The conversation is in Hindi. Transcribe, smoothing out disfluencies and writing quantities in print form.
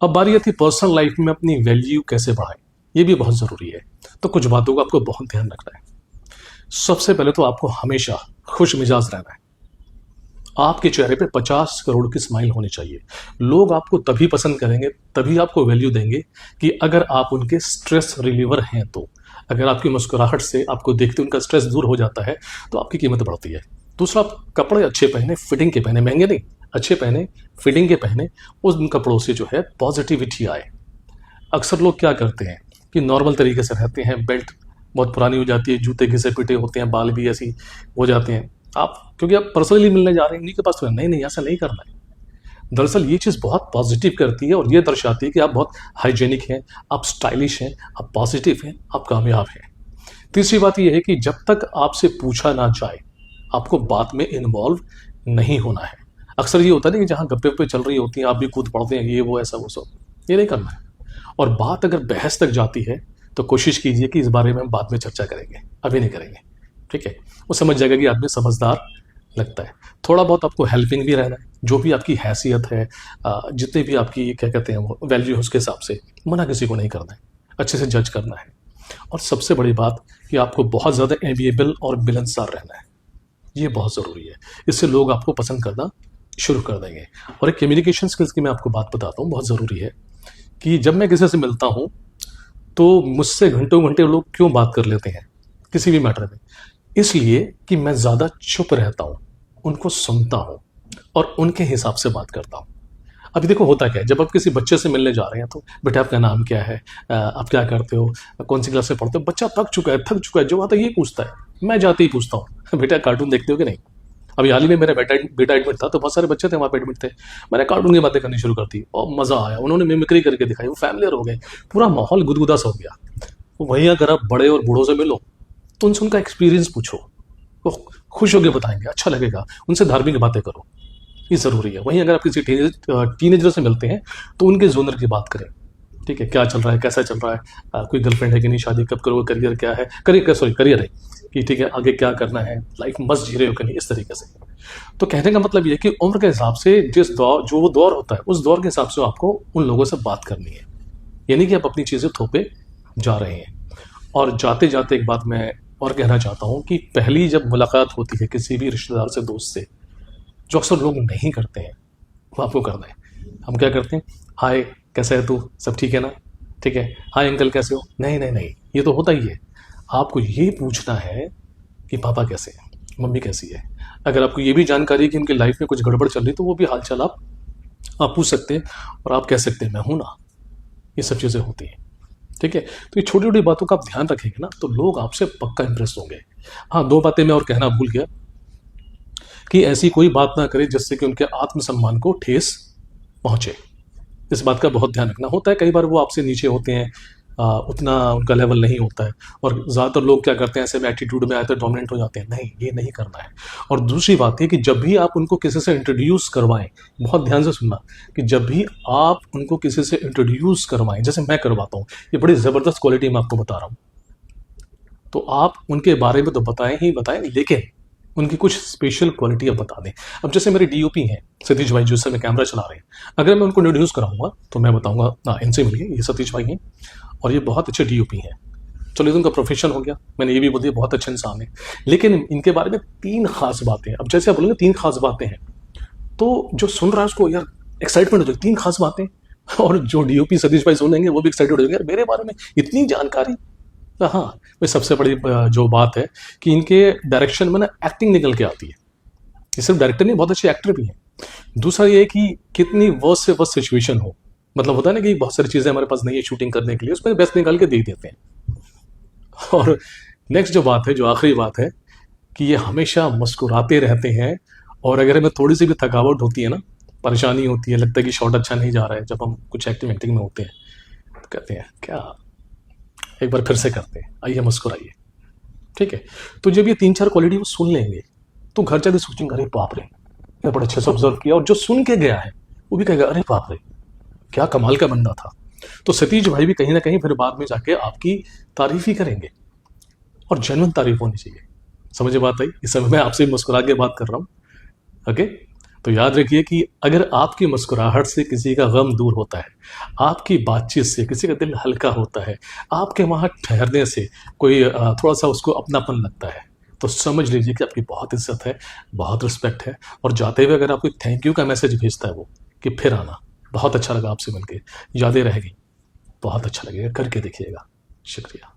अब बारी आती है पर्सनल लाइफ में अपनी वैल्यू कैसे बढ़ाएं, ये भी बहुत ज़रूरी है। तो कुछ बातों का आपको बहुत ध्यान रखना है। सबसे पहले तो आपको हमेशा खुश मिजाज रहना है। आपके चेहरे पे 50 करोड़ की स्माइल होनी चाहिए। लोग आपको तभी पसंद करेंगे, तभी आपको वैल्यू देंगे कि अगर आप उनके स्ट्रेस रिलीवर हैं तो। अगर आपकी मुस्कुराहट से आपको देखते उनका स्ट्रेस दूर हो जाता है तो आपकी कीमत बढ़ती है। दूसरा, कपड़े अच्छे पहने, फिटिंग के पहने, महंगे नहीं, अच्छे पहने, फिटिंग के पहने। उन कपड़ों से जो है पॉजिटिविटी आए। अक्सर लोग क्या करते हैं कि नॉर्मल तरीके से रहते हैं, बेल्ट बहुत पुरानी हो जाती है, जूते घिसे पिटे होते हैं, बाल भी ऐसी हो जाते हैं। आप क्योंकि आप पर्सनली मिलने जा रहे हैं, उन्हीं के पास तो नहीं, नहीं ऐसा नहीं करना है। दरअसल ये चीज़ बहुत पॉजिटिव करती है और ये दर्शाती है कि आप बहुत हाइजेनिक हैं, आप स्टाइलिश हैं, आप पॉजिटिव हैं, आप कामयाब हैं। तीसरी बात यह है कि जब तक आपसे पूछा ना जाए आपको बात में इन्वॉल्व नहीं होना है। अक्सर ये होता है ना कि जहाँ गप्पे वप्पे चल रही होती हैं आप भी कूद पड़ते हैं, ये वो ऐसा वो सब, ये नहीं करना है। और बात अगर बहस तक जाती है तो कोशिश कीजिए कि इस बारे में हम बाद में चर्चा करेंगे, अभी नहीं करेंगे, ठीक है। वो समझ जाएगा कि आदमी समझदार लगता है। थोड़ा बहुत आपको हेल्पिंग भी रहना है, जो भी आपकी हैसियत है, जितने भी आपकी क्या कहते हैं वो वैल्यू है, उसके हिसाब से मना किसी को नहीं करना है, अच्छे से जज करना है। और सबसे बड़ी बात कि आपको बहुत ज़्यादा एमिएबल और मिलनसार रहना है, ये बहुत ज़रूरी है। इससे लोग आपको पसंद करना शुरू कर देंगे। और एक कम्युनिकेशन स्किल्स की मैं आपको बात बताता हूँ, बहुत ज़रूरी है कि जब मैं किसी से मिलता हूँ तो मुझसे घंटों घंटे लोग क्यों बात कर लेते हैं किसी भी मैटर में, इसलिए कि मैं ज़्यादा चुप रहता हूँ, उनको सुनता हूँ और उनके हिसाब से बात करता हूँ। अभी देखो होता क्या है, जब आप किसी बच्चे से मिलने जा रहे हैं तो बेटा आपका नाम क्या है, आप क्या करते हो, कौन सी क्लास में पढ़ते हो। बच्चा थक चुका है, जो आता है ये पूछता है। मैं जाते ही पूछता हूँ बेटा कार्टून देखते हो कि नहीं। अभी हाल ही में मेरा बेटा एडमिट था तो बहुत सारे बच्चे थे वहाँ पे एडमिट थे। मैंने कार्टून की बातें करनी शुरू कर दी और मज़ा आया, उन्होंने मिमिक्री करके दिखाई, वो फैमिलियर हो गए, पूरा माहौल गुदगुदा सा हो गया। वहीं अगर आप बड़े और बूढ़ों से मिलो तो उनसे उनका एक्सपीरियंस पूछो, वो खुश होकर बताएंगे, अच्छा लगेगा। उनसे धार्मिक बातें करो, ये ज़रूरी है। वहीं अगर आप किसी टीनेजर से मिलते हैं तो उनके जोनर की बात करें, ठीक है, क्या चल रहा है, कैसा चल रहा है, कोई गर्लफ्रेंड है कि नहीं, शादी कब करोगे, करियर क्या है, करियर है कि ठीक है आगे क्या करना है, लाइफ मस्त जी रहे हो कि नहीं, इस तरीके से। तो कहने का मतलब ये है कि उम्र के हिसाब से जिस दौर जो वो दौर होता है उस दौर के हिसाब से आपको उन लोगों से बात करनी है, यानी कि आप अपनी चीज़ें थोपे जा रहे हैं। और जाते जाते एक बात मैं और कहना चाहता हूँ कि पहली जब मुलाकात होती है किसी भी रिश्तेदार से, दोस्त से, जो अक्सर लोग नहीं करते हैं वो आपको करना है। हम क्या करते हैं, हाय कैसा है तू, सब ठीक है ना, ठीक है, हाय अंकल कैसे हो, नहीं नहीं नहीं, ये तो होता ही है। आपको ये पूछना है कि पापा कैसे हैं, मम्मी कैसी है। अगर आपको ये भी जानकारी है कि उनकी लाइफ में कुछ गड़बड़ चल रही तो वो भी हालचाल आप पूछ सकते हैं और आप कह सकते हैं मैं हूं ना। ये सब चीज़ें होती हैं, ठीक है। तो ये छोटी छोटी बातों का आप ध्यान रखेंगे ना तो लोग आपसे पक्का इंप्रेस होंगे। हाँ, दो बातें मैं और कहना भूल गया कि ऐसी कोई बात ना करें जिससे कि उनके आत्मसम्मान को ठेस पहुंचे। इस बात का बहुत ध्यान रखना होता है। कई बार वो आपसे नीचे होते हैं, उतना उनका लेवल नहीं होता है और ज़्यादातर लोग क्या करते हैं ऐसे में एटीट्यूड में आए तो डोमिनेंट हो जाते हैं। नहीं, ये नहीं करना है। और दूसरी बात है कि जब भी आप उनको किसी से इंट्रोड्यूस करवाएं, बहुत ध्यान से सुनना, कि जब भी आप उनको किसी से इंट्रोड्यूस करवाएं, जैसे मैं करवाता हूँ, ये बड़ी ज़बरदस्त क्वालिटी मैं आपको बता रहा हूँ, तो आप उनके बारे में तो बताएं ही बताएं, लेकिन उनकी कुछ स्पेशल क्वालिटी अब बता दें। अब जैसे मेरे डीओपी हैं सतीश भाई, जो समय कैमरा चला रहे हैं, अगर मैं उनको इंट्रोड्यूस कराऊंगा तो मैं बताऊंगा ना इनसे मिलिए, ये सतीश भाई हैं और ये बहुत अच्छे डीओपी हैं। चलो, ये उनका प्रोफेशन हो गया, मैंने ये भी बोल दिया बहुत अच्छे इंसान है। लेकिन इनके बारे में 3 खास बातें हैं। अब जैसे आप बोलेंगे 3 खास बातें हैं तो जो सुन रहा है उसको यार एक्साइटमेंट हो जाएगी, 3 खास बातें। और जो डीओपी सतीश भाई सुनेंगे वो भी एक्साइटेड हो जाएंगे, यार मेरे बारे में इतनी जानकारी। हाँ, वही सबसे बड़ी जो बात है कि इनके डायरेक्शन में ना एक्टिंग निकल के आती है। ये सिर्फ डायरेक्टर नहीं, बहुत अच्छे एक्टर भी हैं। दूसरा ये है कि कितनी वर्स्ट से वर्स्ट सिचुएशन हो, मतलब होता है ना कि बहुत सारी चीज़ें हमारे पास नहीं है शूटिंग करने के लिए, उसमें बेस्ट निकाल के दे देते हैं। और नेक्स्ट जो बात है, जो आखिरी बात है, कि ये हमेशा मुस्कुराते रहते हैं। और अगर हमें थोड़ी सी भी थकावट होती है ना, परेशानी होती है, लगता है कि शॉट अच्छा नहीं जा रहा है, जब हम कुछ एक्टिंग में होते हैं तो कहते हैं क्या, एक बार फिर से करते हैं, आइए मुस्कुराइए, ठीक है। तो जब ये 3-4 क्वालिटी वो सुन लेंगे तो घर जाके सोचेंगे अरे बाप रे, ये बड़े अच्छे से ऑब्जर्व किया। और जो सुन के गया है वो भी कहेगा अरे बाप रे, क्या कमाल का बंदा था। तो सतीश भाई भी कहीं ना कहीं फिर बाद में जाके आपकी तारीफ ही करेंगे, और जेन्युइन तारीफ होनी चाहिए। समझे बात आई? इस समय मैं आपसे मुस्कुरा के बात कर रहा हूँ, ओके। तो याद रखिए कि अगर आपकी मुस्कुराहट से किसी का गम दूर होता है, आपकी बातचीत से किसी का दिल हल्का होता है, आपके वहाँ ठहरने से कोई थोड़ा सा उसको अपनापन लगता है, तो समझ लीजिए कि आपकी बहुत इज्जत है, बहुत रिस्पेक्ट है। और जाते हुए अगर आपको थैंक यू का मैसेज भेजता है वो कि फिर आना, बहुत अच्छा लगा आपसे मिलके, यादें रहेगी, बहुत अच्छा लगेगा, करके देखिएगा। शुक्रिया।